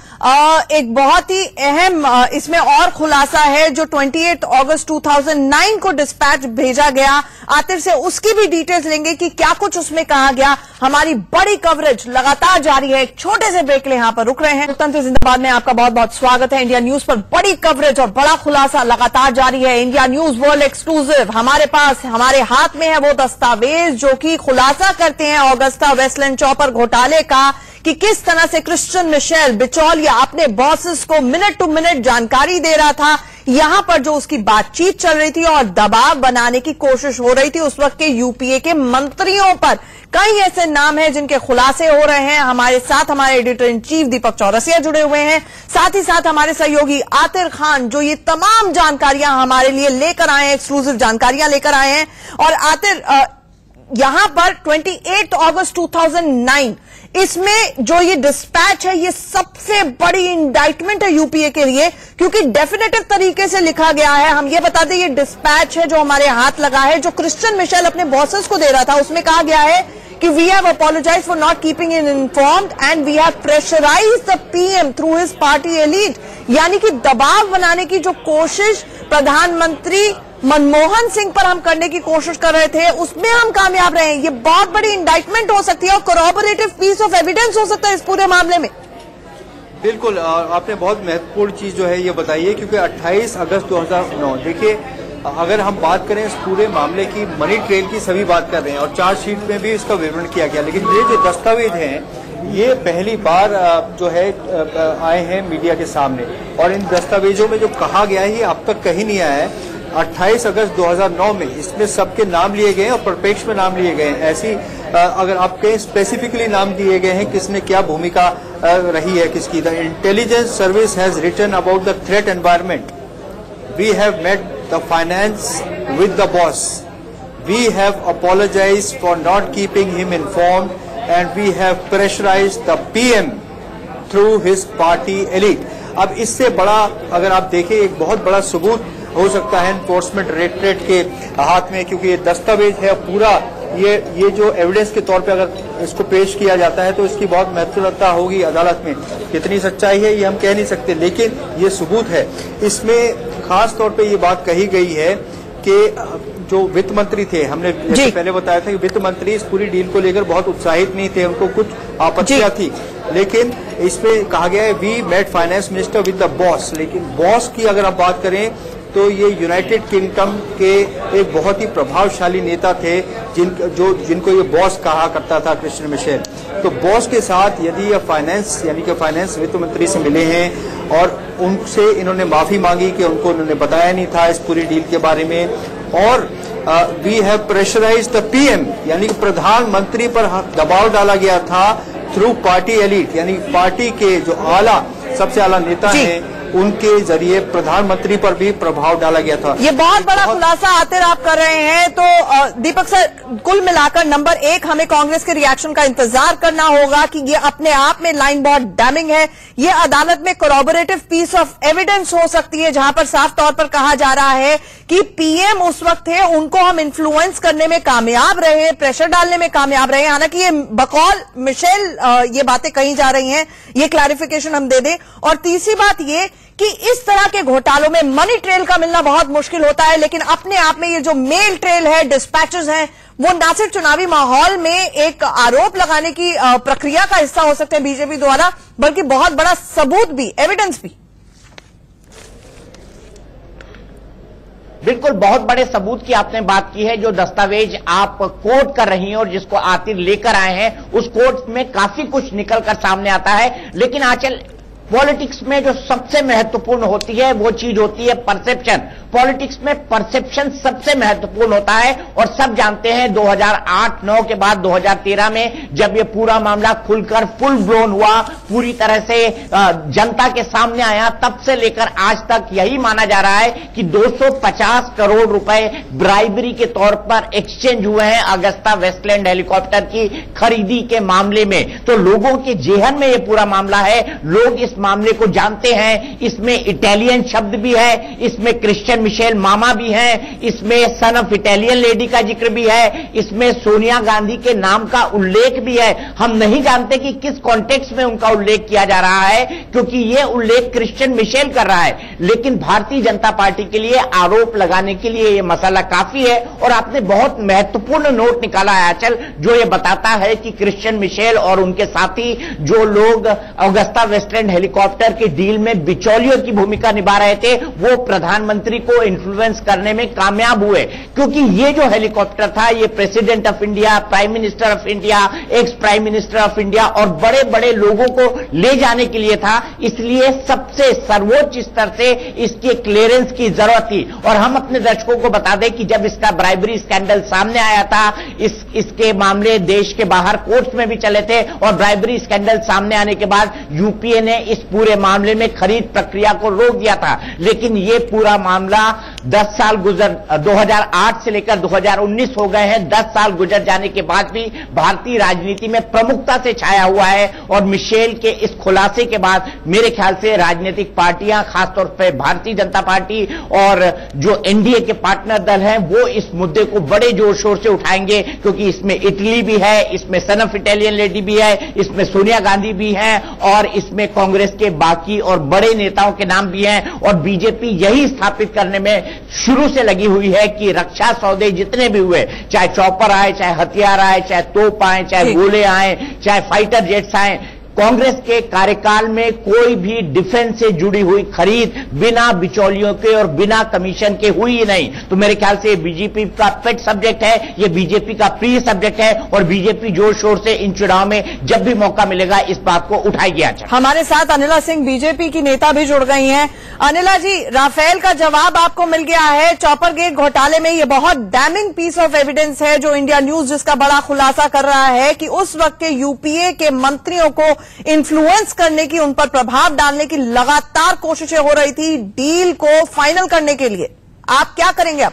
Speaker 1: एक बहुत ही अहम इसमें और खुलासा है जो 28 अगस्त 2009 को डिस्पैच भेजा गया, आखिर से उसकी भी डिटेल्स लेंगे कि क्या कुछ उसमें कहा गया। हमारी बड़ी कवरेज लगातार जारी है। एक छोटे से ब्रेक ले यहां पर रुक रहे हैं। लोकतंत्र जिंदाबाद में आपका बहुत बहुत स्वागत है। इंडिया न्यूज पर बड़ी कवरेज और बड़ा खुलासा लगातार जारी है। इंडिया न्यूज वर्ल्ड एक्सक्लूसिव हमारे पास, हमारे हाथ में है वो दस्तावेज जो कि खुलासा करते हैं ऑगस्टा वेस्टलैंड चॉपर घोटाले का, कि किस तरह से क्रिश्चियन मिशेल बिचौलिया अपने बॉसेस को मिनट टू मिनट जानकारी दे रहा था। यहां पर जो उसकी बातचीत चल रही थी और दबाव बनाने की कोशिश हो रही थी उस वक्त के यूपीए के मंत्रियों पर, कई ऐसे नाम हैं जिनके खुलासे हो रहे हैं। हमारे साथ हमारे एडिटर इन चीफ दीपक चौरसिया जुड़े हुए हैं, साथ ही साथ हमारे सहयोगी आतिर खान जो ये तमाम जानकारियां हमारे लिए लेकर आए हैं, एक्सक्लूसिव जानकारियां लेकर आए हैं। और आतिर, यहां पर 28 अगस्त 2009 इसमें जो ये डिस्पैच है, ये सबसे बड़ी इंडाइटमेंट है यूपीए के लिए, क्योंकि डेफिनेटिव तरीके से लिखा गया है। हम ये बता दें, ये डिस्पैच है जो हमारे हाथ लगा है, जो क्रिश्चियन मिशेल अपने बॉसेस को दे रहा था, उसमें कहा गया है कि we have apologised for not keeping in informed and we have pressurised the PM through his party elite. यानी कि दबाव बनाने की जो कोशिश प्रधानमंत्री मनमोहन सिंह पर हम करने की कोशिश कर रहे थे, उसमें हम कामयाब रहे हैं। ये बहुत बड़ी इंडाइटमेंट हो सकती है और कोरॉबोरेटिव पीस ऑफ एविडेंस हो सकता है इस पूरे मामले में।
Speaker 2: बिल्कुल, आपने बहुत महत्वपूर्ण चीज जो है ये बताई है, क्योंकि 28 अगस्त 2009, देखिए अगर हम बात करें इस पूरे मामले की, मनी ट्रेल की सभी बात कर रहे हैं और चार्जशीट में भी इसका विवरण किया गया, लेकिन ये जो दस्तावेज हैं ये पहली बार जो है आए हैं मीडिया के सामने, और इन दस्तावेजों में जो कहा गया है ये अब तक कहीं नहीं आया है। 28 अगस्त 2009 में इसमें सबके नाम लिए गए हैं और परिप्रेक्ष्य में नाम लिए गए हैं। ऐसी अगर आप कहें स्पेसिफिकली नाम दिए गए हैं किसने क्या भूमिका रही है किसकी। The intelligence service has written about the threat environment, we have met the finance with the boss, we have apologised for not keeping him informed and we have pressurised the PM through his party elite. अब इससे बड़ा अगर आप देखें, एक बहुत बड़ा सबूत हो सकता है एनफोर्समेंट डायरेक्टरेट के हाथ में, क्योंकि ये दस्तावेज है पूरा, ये जो एविडेंस के तौर पे अगर इसको पेश किया जाता है तो इसकी बहुत महत्वता होगी अदालत में। कितनी सच्चाई है ये हम कह नहीं सकते, लेकिन ये सबूत है। इसमें खास तौर पे ये बात कही गई है कि जो वित्त मंत्री थे, हमने पहले बताया था कि वित्त मंत्री इस पूरी डील को लेकर बहुत उत्साहित नहीं थे, उनको कुछ आपत्तियां थी, लेकिन इसमें कहा गया है we met finance minister with the boss. लेकिन बॉस की अगर आप बात करें तो ये यूनाइटेड किंगडम के एक बहुत ही प्रभावशाली नेता थे जिनको ये बॉस कहा करता था क्रिश्चियन मिशेल। तो बॉस के साथ यदि ये फाइनेंस यानी कि फाइनेंस वित्त मंत्री से मिले हैं और उनसे इन्होंने माफी मांगी कि उन्होंने बताया नहीं था इस पूरी डील के बारे में, और we have pressurised the PM यानी कि प्रधानमंत्री पर दबाव डाला गया था थ्रू पार्टी एलीट, यानी पार्टी के जो सबसे आला नेता हैं उनके जरिए प्रधानमंत्री पर भी प्रभाव डाला गया था।
Speaker 1: ये बहुत बड़ा खुलासा आतिर आप कर रहे हैं। तो दीपक सर, कुल मिलाकर नंबर 1 हमें कांग्रेस के रिएक्शन का इंतजार करना होगा कि ये अपने आप में लाइन बहुत डैमिंग है। ये अदालत में कोरॉबोरेटिव पीस ऑफ एविडेंस हो सकती है, जहां पर साफ तौर पर कहा जा रहा है कि पीएम उस वक्त थे, उनको हम इन्फ्लुएंस करने में कामयाब रहे, प्रेशर डालने में कामयाब रहे। हालांकि ये बकौल मिशेल ये बातें कही जा रही हैं, ये क्लैरिफिकेशन हम दे दें। और तीसरी बात ये कि इस तरह के घोटालों में मनी ट्रेल का मिलना बहुत मुश्किल होता है, लेकिन अपने आप में ये जो मेल ट्रेल है, डिस्पैचेस हैं, वो न सिर्फ चुनावी माहौल में एक आरोप लगाने की प्रक्रिया का हिस्सा हो सकते हैं बीजेपी द्वारा, बल्कि बहुत बड़ा सबूत भी, एविडेंस भी।
Speaker 3: बिल्कुल, बहुत बड़े सबूत की आपने बात की है। जो दस्तावेज आप कोर्ट कर रही हैं और जिसको आतिर लेकर आए हैं, उस कोर्ट में काफी कुछ निकलकर सामने आता है। लेकिन आजकल पॉलिटिक्स में जो सबसे महत्वपूर्ण होती है वो चीज होती है परसेप्शन। पॉलिटिक्स में परसेप्शन सबसे महत्वपूर्ण होता है, और सब जानते हैं 2008-9 के बाद 2013 में जब ये पूरा मामला खुलकर फुल ब्लोन हुआ, पूरी तरह से जनता के सामने आया, तब से लेकर आज तक यही माना जा रहा है कि 250 करोड़ रुपए ब्राइबरी के तौर पर एक्सचेंज हुए हैं अगस्ता वेस्टलैंड हेलीकॉप्टर की खरीदी के मामले में। तो लोगों के जेहन में ये पूरा मामला है, लोग इस मामले को जानते हैं। इसमें इटालियन शब्द भी है, इसमें क्रिश्चियन मिशेल मामा भी हैं, इसमें सन ऑफ इटालियन लेडी का जिक्र भी है, इसमें सोनिया गांधी के नाम का उल्लेख भी है। हम नहीं जानते कि किस कॉन्टेक्स्ट में उनका उल्लेख किया जा रहा है, क्योंकि यह उल्लेख क्रिश्चियन मिशेल कर रहा है। लेकिन भारतीय जनता पार्टी के लिए आरोप लगाने के लिए यह मसला काफी है। और आपने बहुत महत्वपूर्ण नोट निकाला है आंचल, जो यह बताता है कि क्रिश्चियन मिशेल और उनके साथी जो लोग अगस्ता वेस्टलैंड हेलीकॉप्टर के डील में बिचौलियों की भूमिका निभा रहे थे, वो प्रधानमंत्री को इन्फ्लुएंस करने में कामयाब हुए। क्योंकि ये जो हेलीकॉप्टर था, ये president of India, prime minister of India, ex prime minister of India और बड़े बड़े लोगों को ले जाने के लिए था। इसलिए सबसे सर्वोच्च स्तर से इसके क्लियरेंस की जरूरत थी। और हम अपने दर्शकों को बता दें कि जब इसका ब्राइबरी स्कैंडल सामने आया था, इसके मामले देश के बाहर कोर्ट्स में भी चले थे, और ब्राइबरी स्कैंडल सामने आने के बाद यूपीए ने इस पूरे मामले में खरीद प्रक्रिया को रोक दिया था। लेकिन ये पूरा मामला 10 साल 2008 से लेकर 2019 हो गए हैं। 10 साल गुजर जाने के बाद भी भारतीय राजनीति में प्रमुखता से छाया हुआ है और मिशेल के इस खुलासे के बाद मेरे ख्याल से राजनीतिक पार्टियां, खासतौर पर भारतीय जनता पार्टी और जो एनडीए के पार्टनर दल हैं, वो इस मुद्दे को बड़े जोर शोर से उठाएंगे, क्योंकि इसमें इटली भी है, इसमें सन ऑफ इटालियन लेडी भी है, इसमें सोनिया गांधी भी हैं और इसमें कांग्रेस के बाकी और बड़े नेताओं के नाम भी हैं। और बीजेपी यही स्थापित करने में शुरू से लगी हुई है कि रक्षा सौदे जितने भी हुए, चाहे चॉपर आए, चाहे हथियार आए, चाहे तोप आए, चाहे गोले आए, चाहे फाइटर जेट्स आए, कांग्रेस के कार्यकाल में कोई भी डिफेंस से जुड़ी हुई खरीद बिना बिचौलियों के और बिना कमीशन के हुई ही नहीं। तो मेरे ख्याल से बीजेपी का पेट सब्जेक्ट है, ये बीजेपी का प्रिय सब्जेक्ट है और बीजेपी जोर शोर से इन चुनाव में जब भी मौका मिलेगा इस बात को उठाएगी। आज
Speaker 1: हमारे साथ अनिला सिंह बीजेपी की नेता भी जुड़ गई हैं। अनिला जी, राफेल का जवाब आपको मिल गया है। चॉपर गेट घोटाले में ये बहुत डैमिंग पीस ऑफ एविडेंस है जो इंडिया न्यूज जिसका बड़ा खुलासा कर रहा है कि उस वक्त के यूपीए के मंत्रियों को इन्फ्लुएंस करने की, उन पर प्रभाव डालने की लगातार कोशिशें हो रही थी डील को फाइनल करने के लिए। आप क्या करेंगे अब?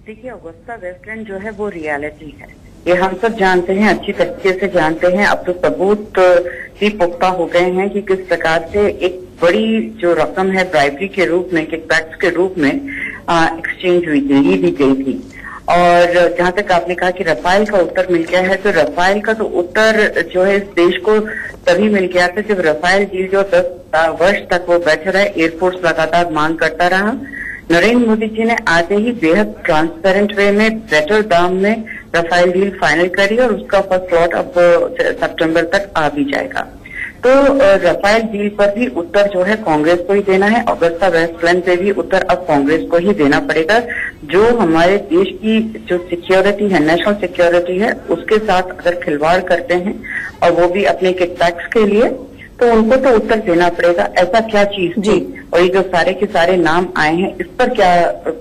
Speaker 5: देखिए, अगुस्ता वेस्टलैंड जो है वो रियलिटी है, ये हम सब जानते हैं, अच्छी तरीके से जानते हैं। अब तो सबूत ही पुख्ता हो गए हैं कि किस प्रकार से एक बड़ी जो रकम है ब्राइबरी के रूप में, किकबैक्स के रूप में एक्सचेंज हुई थी, ली दी गई थी। और जहां तक आपने कहा कि रफाल का उत्तर मिल गया है, तो रफाल का तो उत्तर जो है इस देश को तभी मिल गया था जब रफाल डील जो 10 वर्ष तक वो बैठा रहा, एयरफोर्स लगातार मांग करता रहा। नरेंद्र मोदी जी ने आते ही बेहद ट्रांसपेरेंट वे में बेटर दाम में रफाल डील फाइनल करी और उसका फर्स्ट लॉट अब सितंबर तक आ भी जाएगा। तो रफाल डील पर भी उत्तर जो है कांग्रेस को ही देना है। अगुस्ता वेस्टलैंड पे भी उत्तर अब कांग्रेस को ही देना पड़ेगा। जो हमारे देश की जो सिक्योरिटी है, नेशनल सिक्योरिटी है, उसके साथ अगर खिलवाड़ करते हैं और वो भी अपने किकबैक्स के लिए, तो उनको तो उत्तर देना पड़ेगा। ऐसा क्या चीज थी और ये जो सारे के सारे नाम आए हैं, इस पर क्या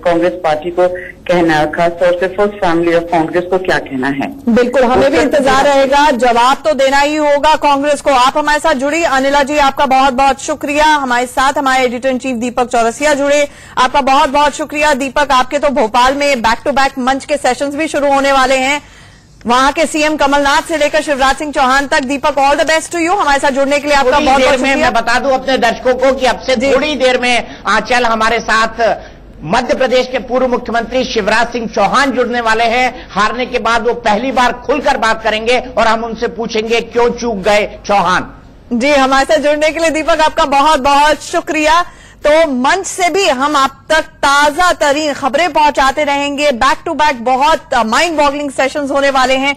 Speaker 5: कांग्रेस पार्टी को कहना है, खासतौर से फर्स्ट फैमिली ऑफ कांग्रेस को क्या कहना है?
Speaker 1: बिल्कुल, हमें भी इंतजार रहेगा, जवाब तो देना ही होगा कांग्रेस को। आप हमारे साथ जुड़ी, अनिला जी आपका बहुत बहुत शुक्रिया। हमारे साथ हमारे एडिटर इन चीफ दीपक चौरसिया जुड़े, आपका बहुत बहुत शुक्रिया। दीपक, आपके तो भोपाल में बैक टू बैक मंच के सेशंस भी शुरू होने वाले हैं, वहां के सीएम कमलनाथ से लेकर शिवराज सिंह चौहान तक। Deepak, all the best to you. हमारे साथ जुड़ने के लिए आपका बहुत बहुत शुक्रिया।
Speaker 3: मैं बता दूं अपने दर्शकों को कि अब से थोड़ी देर में आंचल हमारे साथ मध्य प्रदेश के पूर्व मुख्यमंत्री शिवराज सिंह चौहान जुड़ने वाले हैं। हारने के बाद वो पहली बार खुलकर बात करेंगे और हम उनसे पूछेंगे क्यों चूक गए चौहान।
Speaker 1: जी, हमारे साथ जुड़ने के लिए दीपक आपका बहुत बहुत शुक्रिया। तो मंच से भी हम आप तक ताजा तरीन खबरें पहुंचाते रहेंगे। बैक टू बैक बहुत माइंड बॉगलिंग सेशंस होने वाले हैं।